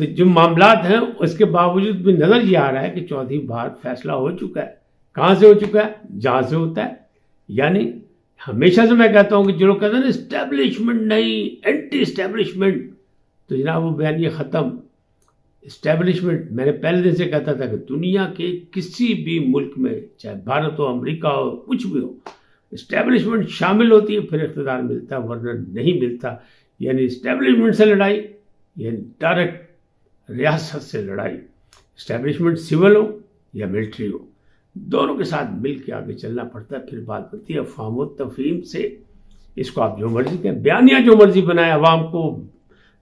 تو جو معاملات ہیں اس کے باوجود بھی نظر یہ آ رہا ہے کہ چوتھی بار فیصلہ ہو چکا ہے. کہاں سے ہو چکا ہے؟ جہاں سے ہوتا ہے. یعنی ہمیشہ سے میں کہتا ہوں کہ جو لوگ کہتے ہیں نا اسٹیبلشمنٹ نہیں، اینٹی اسٹیبلشمنٹ، تو جناب وہ بیان یہ ختم. اسٹیبلشمنٹ میں نے پہلے دن سے کہتا تھا کہ دنیا کے کسی بھی ملک میں، چاہے بھارت ہو، امریکہ ہو، کچھ بھی ہو، اسٹیبلشمنٹ شامل ہوتی ہے پھر اقتدار ملتا ہے، ورنہ نہیں ملتا. یعنی اسٹیبلشمنٹ سے لڑائی یعنی ڈائریکٹ ریاست سے لڑائی. اسٹیبلشمنٹ سول ہو یا ملٹری ہو، دونوں کے ساتھ مل کے آگے چلنا پڑتا ہے. پھر بات بنتی ہے افہام و تفہیم سے. اس کو آپ جو مرضی کہیں، بیانیہ جو مرضی بنائیں عوام کو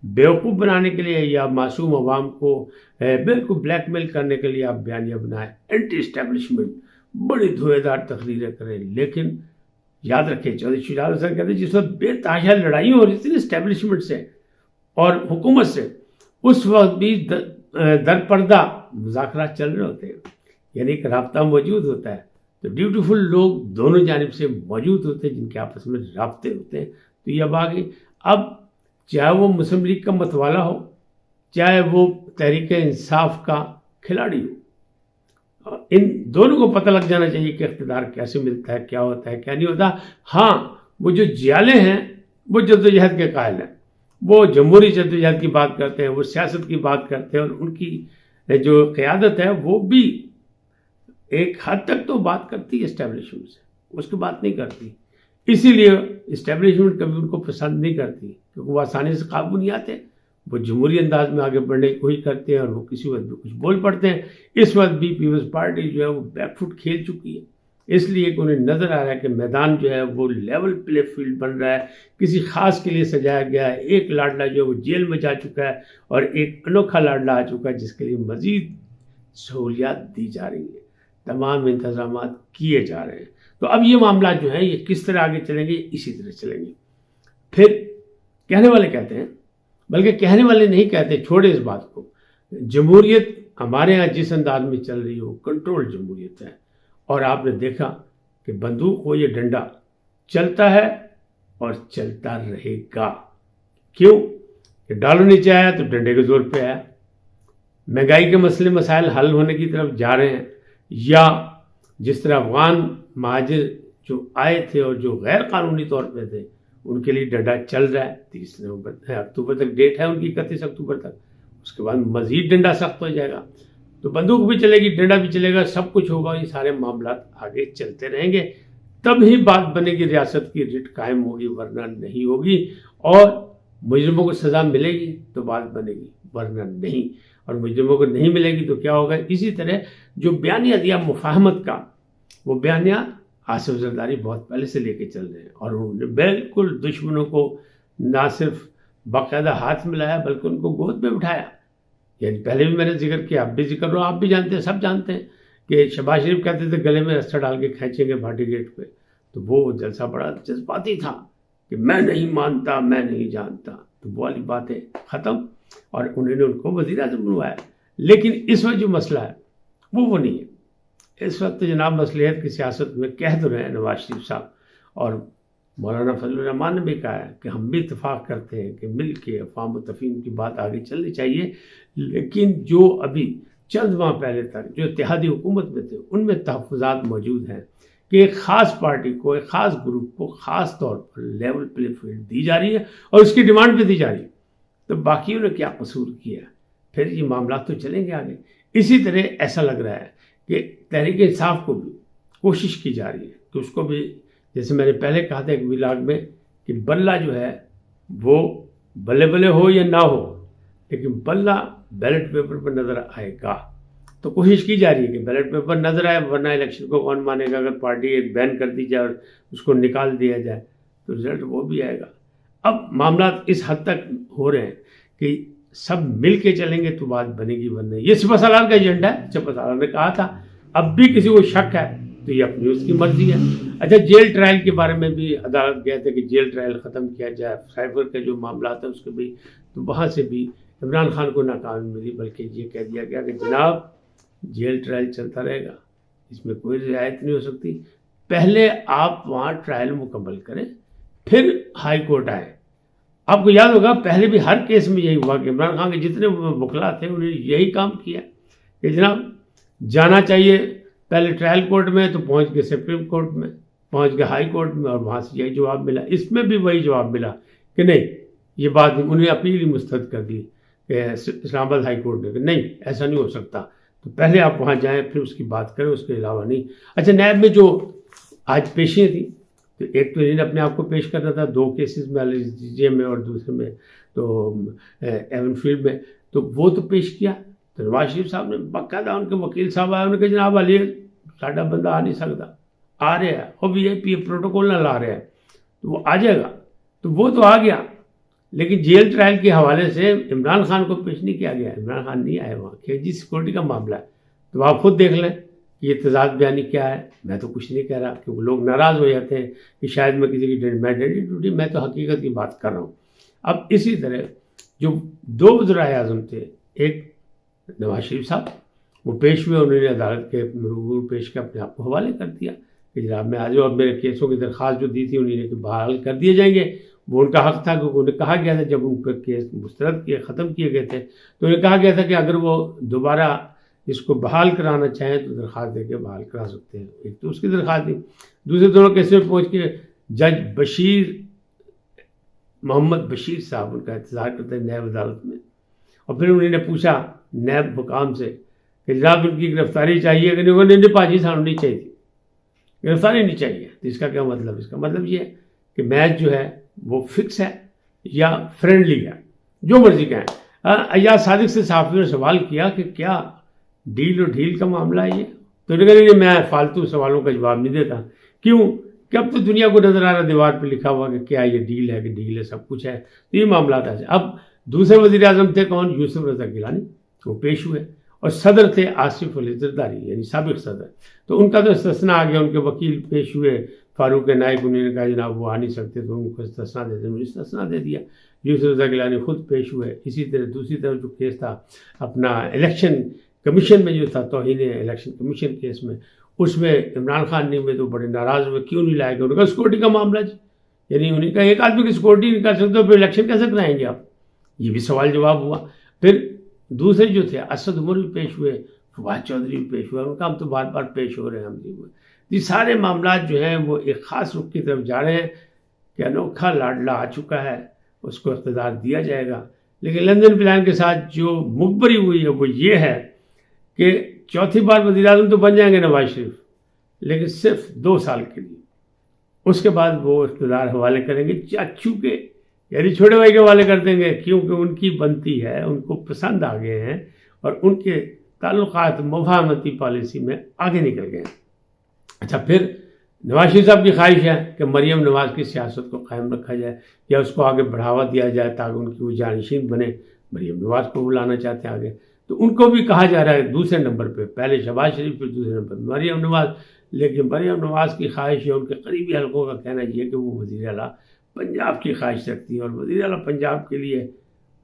بیوقوف بنانے کے لیے یا معصوم عوام کو بالکل بلیک میل کرنے کے لیے آپ بیانیہ بنائیں. اینٹی اسٹیبلشمنٹ بڑی دھوئے دار تقریریں کریں، لیکن یاد رکھیں چودھری شجاعت حسین کہتے ہیں جس وقت بے تحاشا لڑائی ہو رہی تھی اسٹیبلشمنٹ سے اور حکومت سے، اس وقت بھی در پردہ مذاکرات چل رہے ہوتے ہیں، یعنی ایک رابطہ موجود ہوتا ہے. تو ڈیوٹیفل لوگ دونوں جانب سے موجود ہوتے ہیں جن کے آپس میں رابطے ہوتے ہیں. تو یہ اب آگے، اب چاہے وہ مسلم لیگ کا متوالا ہو، چاہے وہ تحریک انصاف کا کھلاڑی ہو، ان دونوں کو پتہ لگ جانا چاہیے کہ اقتدار کیسے ملتا ہے، کیا ہوتا ہے، کیا نہیں ہوتا. ہاں وہ جو جیالے ہیں وہ جدوجہد کے قائل ہیں، وہ جمہوری جدوجہد کی بات کرتے ہیں، وہ سیاست کی بات کرتے ہیں، اور ان کی جو قیادت ہے وہ بھی ایک حد تک تو بات کرتی ہے اسٹیبلشمنٹ سے، اس کی بات نہیں کرتی. اسی لیے اسٹیبلشمنٹ کبھی ان کو پسند نہیں کرتی، کیونکہ وہ آسانی سے قابو نہیں آتے. وہ جمہوری انداز میں آگے بڑھنے کی کوشش کرتے ہیں اور وہ کسی وقت بھی کچھ بول پڑتے ہیں. اس وقت بھی پیپلز پارٹی جو ہے وہ بیک فٹ کھیل چکی ہے، اس لیے کہ انہیں نظر آ رہا ہے کہ میدان جو ہے وہ لیول پلے فیلڈ بن رہا ہے، کسی خاص کے لیے سجایا گیا ہے. ایک لاڈلا جو ہے وہ جیل میں جا چکا ہے اور ایک انوکھا لاڈلا آ چکا ہے جس کے لیے مزید سہولیات دی جا رہی ہیں، تمام انتظامات کیے جا رہے ہیں. تو اب یہ معاملات جو ہیں یہ کس طرح آگے چلیں گے؟ اسی طرح چلیں گے. پھر کہنے والے کہتے ہیں، بلکہ کہنے والے نہیں کہتے، چھوڑے اس بات کو، جمہوریت ہمارے ہاں جس انداز میں چل رہی ہو کنٹرول جمہوریت ہے. اور آپ نے دیکھا کہ بندوق ہو یہ ڈنڈا چلتا ہے اور چلتا رہے گا. کیوں کہ ڈالر نیچے آیا تو ڈنڈے کے زور پہ آیا. مہنگائی کے مسئلے مسائل حل ہونے کی طرف جا رہے ہیں، یا جس طرح افغان مہاجر جو آئے تھے اور جو غیر قانونی طور پہ تھے ان کے لیے ڈنڈا چل رہا ہے. 30 اکتوبر تک ڈیٹ ہے ان کی، 31 اکتوبر تک. اس کے بعد مزید ڈنڈا سخت ہو جائے گا. تو بندوق بھی چلے گی، ڈنڈا بھی چلے گا، سب کچھ ہوگا. یہ سارے معاملات آگے چلتے رہیں گے، تب ہی بات بنے گی، ریاست کی رٹ قائم ہوگی، ورنہ نہیں ہوگی. اور مجرموں کو سزا ملے گی تو بات بنے گی، ورنہ نہیں. اور مجرموں کو نہیں ملے گی تو کیا ہوگا؟ اسی طرح جو بیانیہ دیا مفاہمت کا، وہ بیانیہ آصف زرداری بہت پہلے سے لے کے چل رہے ہیں، اور انہوں نے بالکل دشمنوں کو نہ صرف باقاعدہ ہاتھ میں لایا بلکہ ان کو گود میں بٹھایا. یعنی پہلے بھی میں نے ذکر کیا، اب بھی ذکر ہو، آپ بھی جانتے ہیں، سب جانتے ہیں کہ شہباز شریف کہتے تھے گلے میں رسہ ڈال کے کھینچیں گے بھاٹی گیٹ پہ. تو وہ جلسہ بڑا جذباتی تھا کہ میں نہیں مانتا، میں نہیں جانتا. تو وہ والی باتیں ختم، اور انہوں نے ان کو وزیر اعظم بنوایا. لیکن اس وقت جو مسئلہ ہے وہ نہیں ہے. اس وقت جناب مصلحت کی سیاست میں کہہ تو رہے ہیں نواز شریف صاحب، اور مولانا فضل الرحمان نے بھی کہا ہے کہ ہم بھی اتفاق کرتے ہیں کہ مل کے افہام و تفہیم کی بات آگے چلنی چاہیے. لیکن جو ابھی چند ماہ پہلے تک جو اتحادی حکومت میں تھے ان میں تحفظات موجود ہیں کہ ایک خاص پارٹی کو، ایک خاص گروپ کو خاص طور پر لیول پلے فیلڈ دی جا رہی ہے اور اس کی ڈیمانڈ پہ دی جا رہی ہے. تو باقیوں نے کیا قصور کیا؟ پھر یہ معاملات تو چلیں گے آگے. اسی طرح ایسا لگ رہا ہے کہ تحریک انصاف کو بھی کوشش کی جا رہی ہے کہ اس کو بھی، جیسے میں نے پہلے کہا تھا ایک ولاگ میں کہ بلہ جو ہے وہ بلے بلے ہو یا نہ ہو، لیکن بلہ بیلٹ پیپر پر نظر آئے گا. تو کوشش کی جا رہی ہے کہ بیلٹ پیپر نظر آئے، ورنہ الیکشن کو کون مانے گا؟ اگر پارٹی ایک بین کر دی جائے اور اس کو نکال دیا جائے تو رزلٹ وہ بھی آئے گا. اب معاملات اس حد تک ہو رہے ہیں کہ سب مل کے چلیں گے تو بات بنے گی، ورنہ یہ سپہ سالار کا ایجنڈا ہے. سپہ سالار نے کہا تھا، اب بھی کسی کو شک ہے تو یہ اپنی اس کی مرضی ہے. اچھا، جیل ٹرائل کے بارے میں بھی عدالت گئے تھے کہ جیل ٹرائل ختم کیا جائے. سائفر کے جو معاملات ہیں اس کے بھی، تو وہاں سے بھی عمران خان کو ناکامی ملی، بلکہ یہ کہہ دیا گیا کہ جناب جیل ٹرائل چلتا رہے گا، اس میں کوئی رعایت نہیں ہو سکتی. پہلے آپ وہاں ٹرائل مکمل کریں، پھر ہائی کورٹ آئیں. آپ کو یاد ہوگا پہلے بھی ہر کیس میں یہی ہوا کہ عمران خان کے جتنے وکلا تھے انہوں نے یہی کام کیا کہ جناب جانا چاہیے پہلے ٹرائل کورٹ میں، تو پہنچ گئے سپریم کورٹ میں، پہنچ گئے ہائی کورٹ میں، اور وہاں سے یہی جواب ملا. اس میں بھی وہی جواب ملا کہ نہیں یہ بات نہیں. انہیں اپیل ہی مسترد کر دی کہ اسلام آباد ہائی کورٹ نے کہ نہیں ایسا نہیں ہو سکتا، تو پہلے آپ وہاں جائیں پھر اس کی بات کریں، اس کے علاوہ نہیں. اچھا نیب میں جو آج پیشیاں تھیں، تو ایک تو انہوں نے اپنے آپ کو پیش کرنا تھا 2 کیسز میں، جے میں اور دوسرے میں تو ایون فیلڈ میں، تو وہ تو پیش کیا. تو نواز شریف صاحب نے باقاعدہ ان کے وکیل صاحب آئے، انہوں نے کہا جناب علی ساڈا بندہ آ نہیں سکتا، آ رہا ہے وہ بھی اے پی پروٹوکول نہ لا رہا ہے تو وہ آ جائے گا. تو وہ تو آ گیا، لیکن جیل ٹرائل کے حوالے سے عمران خان کو پیش نہیں کیا گیا. عمران خان نہیں آئے وہاں کہ جی سیکورٹی کا معاملہ ہے. تو آپ خود دیکھ لیں کہ یہ تضاد بیانی کیا ہے. میں تو کچھ نہیں کہہ رہا کہ وہ لوگ ناراض ہو جاتے ہیں کہ شاید میں کسی کی ڈینٹی ٹوٹی، میں تو حقیقت کی بات کر رہا ہوں. اب اسی طرح جو 2 وزرائے اعظم تھے، ایک نواز شریف صاحب وہ پیش ہوئے، انہوں نے عدالت کے روبرو پیش کے اپنے آپ کو حوالے کر دیا کہ جناب میں آ جاؤ. اب میرے کیسوں کی درخواست جو دی تھی انہوں نے کہ بحال کر دیے جائیں گے. وہ ان کا حق تھا کیونکہ انہیں کہا گیا تھا جب ان کے کیس مسترد کیے ختم کیے گئے تھے تو انہیں کہا گیا تھا کہ اگر وہ دوبارہ اس کو بحال کرانا چاہیں تو درخواست دے کے بحال کرا سکتے ہیں. ایک تو اس کی درخواست دی. دوسرے دونوں کیسے میں پہنچ کے جج بشیر محمد بشیر صاحب ان کا انتظار کرتے ہیں نیب عدالت میں، اور پھر انہوں نے پوچھا نیب حکام سے کہ جناب ان کی گرفتاری چاہیے کہ نہیں. پاجی سانو نہیں چاہیے تھی، گرفتاری نہیں چاہیے. تو اس کا کیا مطلب؟ اس کا مطلب یہ ہے کہ میچ جو ہے وہ فکس ہے یا فرینڈلی ہے، جو مرضی کہیں. ایاز صادق سے صحافیوں نے سوال کیا کہ کیا ڈیل اور ڈھیل کا معاملہ ہے یہ؟ تو انہوں نے کہا میں فالتو سوالوں کا جواب نہیں دیتا. کیوں کہ اب تو دنیا کو نظر آ رہا دیوار پہ لکھا ہوا کہ کیا یہ ڈیل ہے کہ ڈیل ہے، سب کچھ ہے. تو یہ معاملات ایسے. اب دوسرے وزیر اعظم تھے کون؟ یوسف رضا گیلانی، وہ پیش ہوئے. اور صدر تھے آصف علی زرداری یعنی سابق صدر. تو ان کا تو استثناء آ گیا. ان کے وکیل پیش ہوئے فاروق نائب، انہوں نے کہا جناب وہ آ نہیں سکتے تو ان کو استثناء دے دیں. استثناء دے دیا. یوسف رضا گیلانی خود پیش ہوئے. اسی طرح دوسری طرف جو کیس تھا اپنا الیکشن کمیشن میں جو تھا توہین الیکشن کمیشن کیس میں، اس میں عمران خان نے تو بڑے ناراض ہوئے کیوں نہیں لائے گا. انہوں نے کہا سیکورٹی کا معاملہ جی، یعنی انہیں کہا ایک آدمی کی سیکورٹی نہیں کر سکتے پھر الیکشن کیسے کرائیں گے آپ. یہ بھی سوال جواب ہوا. پھر دوسرے جو تھے اسد عمر بھی پیش ہوئے، فواد چودھری بھی پیش ہوئے. ان کا ہم تو بار بار پیش ہو رہے ہیں. ہم یہ سارے معاملات جو ہیں وہ ایک خاص رخ کی طرف جا رہے ہیں کہ انوکھا لاڈلا آ چکا ہے، اس کو اقتدار دیا جائے گا. لیکن لندن پلان کے ساتھ جو مخبری ہوئی ہے وہ یہ ہے کہ چوتھی بار وزیر اعظم تو بن جائیں گے نواز شریف، لیکن صرف 2 سال کے لیے. اس کے بعد وہ اقتدار حوالے کریں گے چاچو کے، یعنی چھوٹے بھائی کے حوالے کر دیں گے، کیونکہ ان کی بنتی ہے، ان کو پسند آ گئے ہیں اور ان کے تعلقات مفاہمتی پالیسی میں آگے نکل گئے ہیں. اچھا پھر نواز شریف صاحب کی خواہش ہے کہ مریم نواز کی سیاست کو قائم رکھا جائے یا اس کو آگے بڑھاوا دیا جائے تاکہ ان کی وہ جانشین بنے. مریم نواز کو وہ لانا چاہتے ہیں آگے. تو ان کو بھی کہا جا رہا ہے دوسرے نمبر پہ، پہلے شہباز شریف پہ دوسرے نمبر پہ مریم نواز. لیکن مریم نواز کی خواہش ہے، ان کے قریبی حلقوں کا کہنا یہ ہے کہ وہ وزیر اعلیٰ پنجاب کی خواہش رکھتی ہیں، اور وزیر اعلیٰ پنجاب کے لیے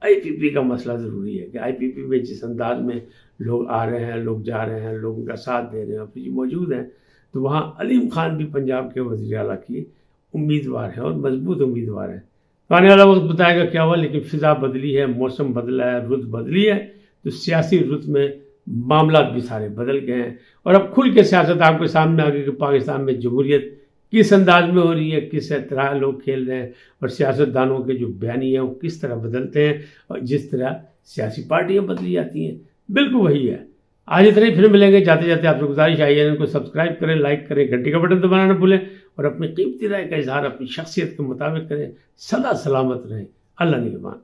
آئی پی پی کا مسئلہ ضروری ہے کہ آئی پی پی میں جس انداز میں لوگ آ رہے ہیں، لوگ جا رہے ہیں، لوگ ان کا ساتھ دے رہے ہیں، اپنی موجود ہیں. تو وہاں علیم خان بھی پنجاب کے وزیر اعلیٰ کی امیدوار ہیں اور مضبوط امیدوار ہیں. آنے والا وقت بتائے گا کیا ہوا، لیکن فضا بدلی ہے، موسم بدلا ہے، رت بدلی ہے، تو سیاسی رت میں معاملات بھی سارے بدل گئے ہیں. اور اب کھل کے سیاست آپ کے سامنے آ گئی کہ پاکستان میں جمہوریت کس انداز میں ہو رہی ہے، کس طرح لوگ کھیل رہے ہیں، اور سیاست دانوں کے جو بیانیے ہیں وہ کس طرح بدلتے ہیں، اور جس طرح سیاسی پارٹیاں بدلی جاتی ہیں بالکل وہی ہے. آج اتنے پھر ملیں گے. جاتے جاتے آپ سے گزارش آئی ان کو سبسکرائب کریں، لائک کریں، گھنٹی کا بٹن دبانا نہ بھولیں، اور اپنی قیمتی رائے کا اظہار اپنی شخصیت کے مطابق کریں. سدا سلامت رہیں. اللہ نگہبان.